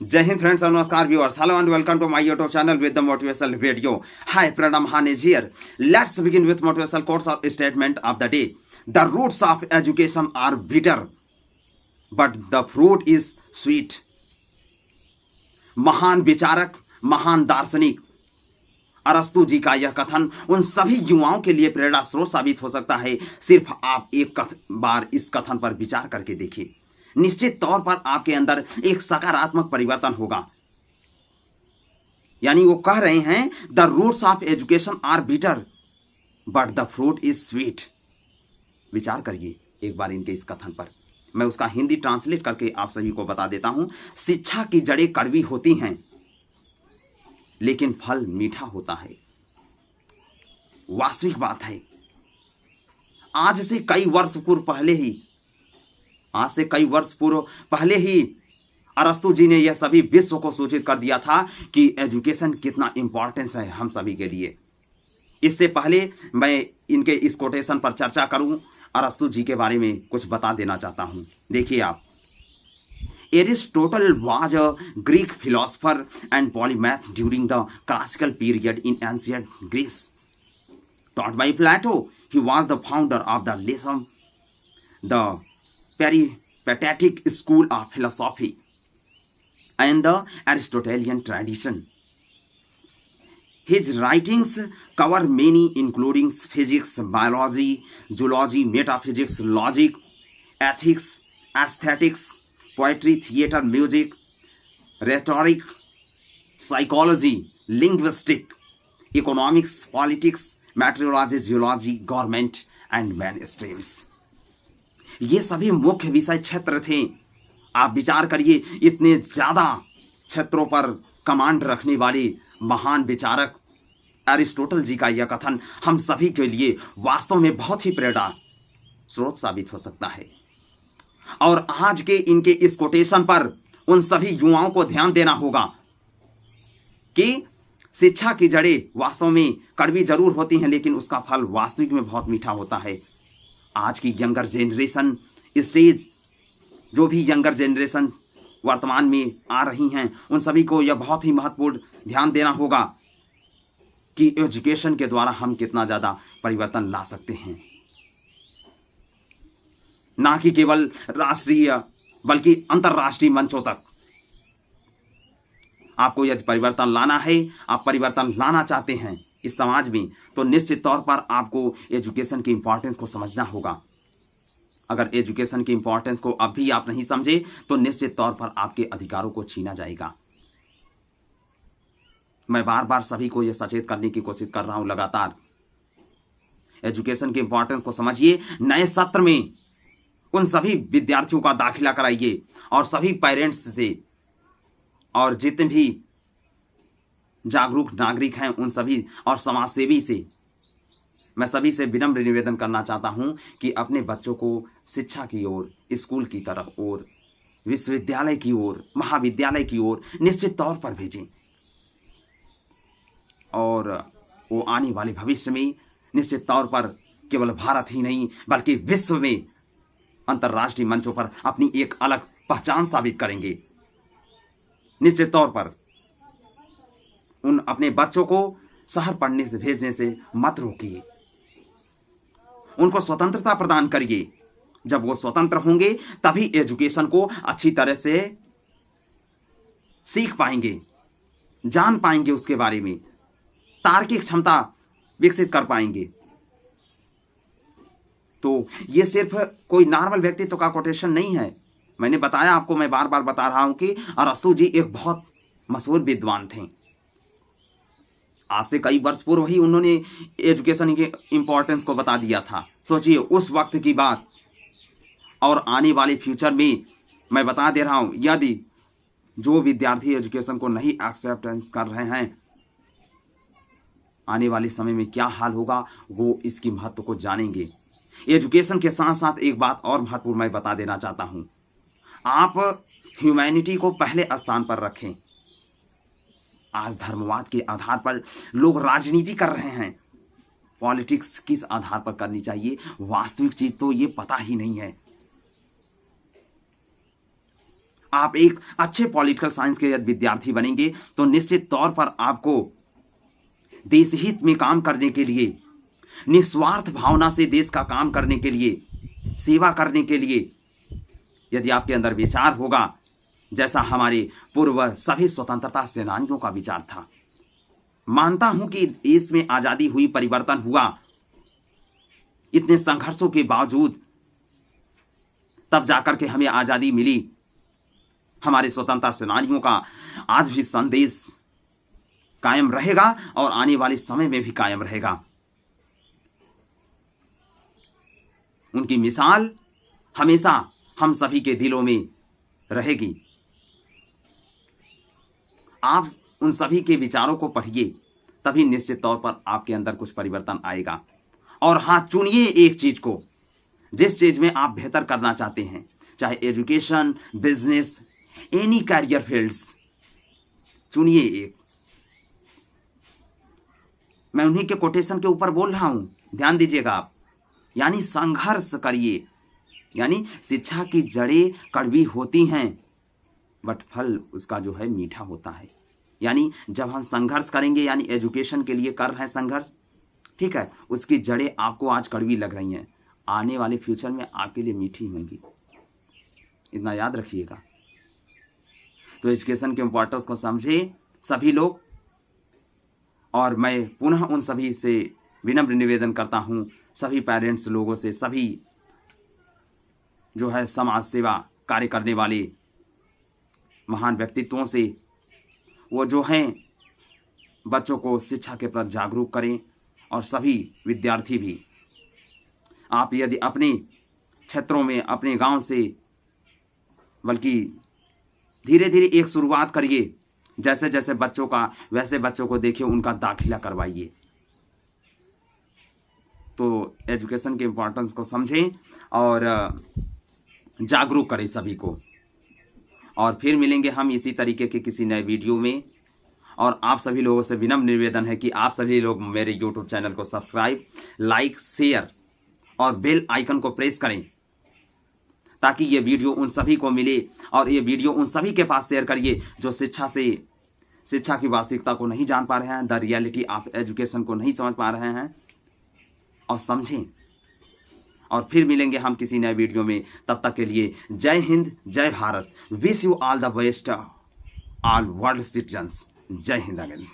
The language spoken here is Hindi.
जय हिंद फ्रेंड्स और नमस्कार viewers, hello and welcome to my YouTube channel with the motivational video. Hi, प्रणम हान is here. Let's begin with motivational quotes or statement of the day. The roots of education are bitter, but the fruit is sweet. महान विचारक, महान दार्शनिक अरस्तु जी का यह कथन उन सभी युवाओं के लिए प्रेरणा स्रोत साबित हो सकता है. सिर्फ आप एक बार इस कथन पर विचार करके देखिए. निश्चित तौर पर आपके अंदर एक सकारात्मक परिवर्तन होगा. यानी वो कह रहे हैं the roots of education are bitter but the fruit is sweet. विचार करिए एक बार इनके इस कथन पर. मैं उसका हिंदी ट्रांसलेट करके आप सभी को बता देता हूं. शिक्षा की जड़ें कड़वी होती हैं लेकिन फल मीठा होता है. वास्तविक बात है. आज से कई वर्ष पूर्व पहले ही अरस्तु जी ने यह सभी विश्व को सूचित कर दिया था कि एजुकेशन कितना इंपॉर्टेंस है हम सभी के लिए. इससे पहले मैं इनके इस कोटेशन पर चर्चा करूं, अरस्तु जी के बारे में कुछ बता देना चाहता हूं. देखिए आप. Aristotle was a Greek philosopher and polymath during the classical period in ancient Greece. Taught by Plato, he was the founder of the Lyceum, the Peripatetic school of philosophy, and the Aristotelian tradition. His writings cover many, including physics, biology, zoology, metaphysics, logic, ethics, aesthetics, poetry, theater, music, rhetoric, psychology, linguistics, economics, politics, meteorology, geology, government, and mainstreams. ये सभी मुख्य विषय क्षेत्र थे. आप विचार करिए, इतने ज्यादा क्षेत्रों पर कमांड रखने वाले महान विचारक एरिस्टोटल जी का यह कथन हम सभी के लिए वास्तव में बहुत ही प्रेरणा स्रोत साबित हो सकता है. और आज के इनके इस कोटेशन पर उन सभी युवाओं को ध्यान देना होगा कि शिक्षा की जड़ें वास्तव में कड़वी जरूर होती हैं लेकिन उसका फल वास्तविक में बहुत मीठा होता है. आज की यंगर जेनरेशन स्टेज, जो भी यंगर जेनरेशन वर्तमान में आ रही हैं, उन सभी को यह बहुत ही महत्वपूर्ण ध्यान देना होगा कि एजुकेशन के द्वारा हम कितना ज़्यादा परिवर्तन ला सकते हैं. ना कि केवल राष्ट्रीय बल्कि अंतर्राष्ट्रीय मंचों तक. आपको यदि परिवर्तन लाना है, आप परिवर्तन लाना चाहते हैं इस समाज में, तो निश्चित तौर पर आपको एजुकेशन की इंपॉर्टेंस को समझना होगा. अगर एजुकेशन की इंपॉर्टेंस को अब भी आप नहीं समझे तो निश्चित तौर पर आपके अधिकारों को छीना जाएगा. मैं बार बार सभी को यह सचेत करने की कोशिश कर रहा हूं लगातार. एजुकेशन की इंपॉर्टेंस को समझिए. नए सत्र में उन सभी विद्यार्थियों का दाखिला कराइए और सभी पेरेंट्स से और जितने भी जागरूक नागरिक हैं उन सभी और समाज सेवी से मैं सभी से विनम्र निवेदन करना चाहता हूं कि अपने बच्चों को शिक्षा की ओर, स्कूल की तरफ और विश्वविद्यालय की ओर, महाविद्यालय की ओर निश्चित तौर पर भेजें. और वो आने वाले भविष्य में निश्चित तौर पर केवल भारत ही नहीं बल्कि विश्व में अंतर्राष्ट्रीय मंचों पर अपनी एक अलग पहचान साबित करेंगे. निश्चित तौर पर उन अपने बच्चों को शहर पढ़ने से भेजने से मत रोकिए. उनको स्वतंत्रता प्रदान करिए. जब वो स्वतंत्र होंगे तभी एजुकेशन को अच्छी तरह से सीख पाएंगे, जान पाएंगे, उसके बारे में तार्किक क्षमता विकसित कर पाएंगे. तो ये सिर्फ कोई नॉर्मल व्यक्तित्व का कोटेशन नहीं है. मैंने बताया आपको, मैं बार बार बता रहा हूं कि अरस्तु जी एक बहुत मशहूर विद्वान थे. आज से कई वर्ष पूर्व ही उन्होंने एजुकेशन के इंपॉर्टेंस को बता दिया था. सोचिए उस वक्त की बात. और आने वाले फ्यूचर में मैं बता दे रहा हूं, यदि जो विद्यार्थी एजुकेशन को नहीं एक्सेप्टेंस कर रहे हैं, आने वाले समय में क्या हाल होगा वो इसकी महत्व को जानेंगे. एजुकेशन के साथ साथ एक बात और महत्वपूर्ण मैं बता देना चाहता हूं. आप ह्यूमैनिटी को पहले स्थान पर रखें. आज धर्मवाद के आधार पर लोग राजनीति कर रहे हैं. पॉलिटिक्स किस आधार पर करनी चाहिए, वास्तविक चीज तो ये पता ही नहीं है. आप एक अच्छे पॉलिटिकल साइंस के यदि विद्यार्थी बनेंगे तो निश्चित तौर पर आपको देश हित में काम करने के लिए, निस्वार्थ भावना से देश का काम करने के लिए, सेवा करने के लिए यदि आपके अंदर विचार होगा, जैसा हमारे पूर्व सभी स्वतंत्रता सेनानियों का विचार था। मानता हूं कि देश में आजादी हुई, परिवर्तन हुआ, इतने संघर्षों के बावजूद तब जाकर के हमें आजादी मिली। हमारे स्वतंत्रता सेनानियों का आज भी संदेश कायम रहेगा और आने वाले समय में भी कायम रहेगा। उनकी मिसाल हमेशा हम सभी के दिलों में रहेगी। आप उन सभी के विचारों को पढ़िए, तभी निश्चित तौर पर आपके अंदर कुछ परिवर्तन आएगा। और हाँ, चुनिए एक चीज को, जिस चीज में आप बेहतर करना चाहते हैं, चाहे education, business, any career fields, चुनिए एक। मैं उन्हीं के कोटेशन के ऊपर बोल रहा हूं, ध्यान दीजिएगा आप। यानी संघर्ष करिए। यानी शिक्षा की जड़ें कड़वी होती हैं बट फल उसका जो है मीठा होता है। यानी जब हम संघर्ष करेंगे, यानी एजुकेशन के लिए कर रहे हैं संघर्ष, ठीक है, उसकी जड़ें आपको आज कड़वी लग रही हैं, आने वाले फ्यूचर में आपके लिए मीठी होंगी। इतना याद रखिएगा। तो एजुकेशन के इम्पोर्टेंस को समझे सभी लोग। और मैं पुनः उन सभी से विनम्र निवेदन करता हूं, सभी पेरेंट्स लोगों से, सभी जो है समाज सेवा कार्य करने वाले महान व्यक्तित्वों से, वो जो हैं बच्चों को शिक्षा के प्रति जागरूक करें। और सभी विद्यार्थी भी, आप यदि अपने क्षेत्रों में, अपने गांव से, बल्कि धीरे धीरे एक शुरुआत करिए, जैसे जैसे बच्चों का, वैसे बच्चों को देखिए, उनका दाखिला करवाइए। तो एजुकेशन के इम्पोर्टेंस को समझें और जागरूक करें सभी को। और फिर मिलेंगे हम इसी तरीके के किसी नए वीडियो में। और आप सभी लोगों से विनम्र निवेदन है कि आप सभी लोग मेरे यूट्यूब चैनल को सब्सक्राइब, लाइक, शेयर और बेल आइकन को प्रेस करें, ताकि ये वीडियो उन सभी को मिले। और ये वीडियो उन सभी के पास शेयर करिए जो शिक्षा की वास्तविकता को नहीं जान पा रहे हैं, द रियलिटी ऑफ एजुकेशन को नहीं समझ पा रहे हैं। और समझें। और फिर मिलेंगे हम किसी नए वीडियो में। तब तक के लिए जय हिंद, जय Bharat. Wish you all the best all world citizens. जय हिंद अगेन।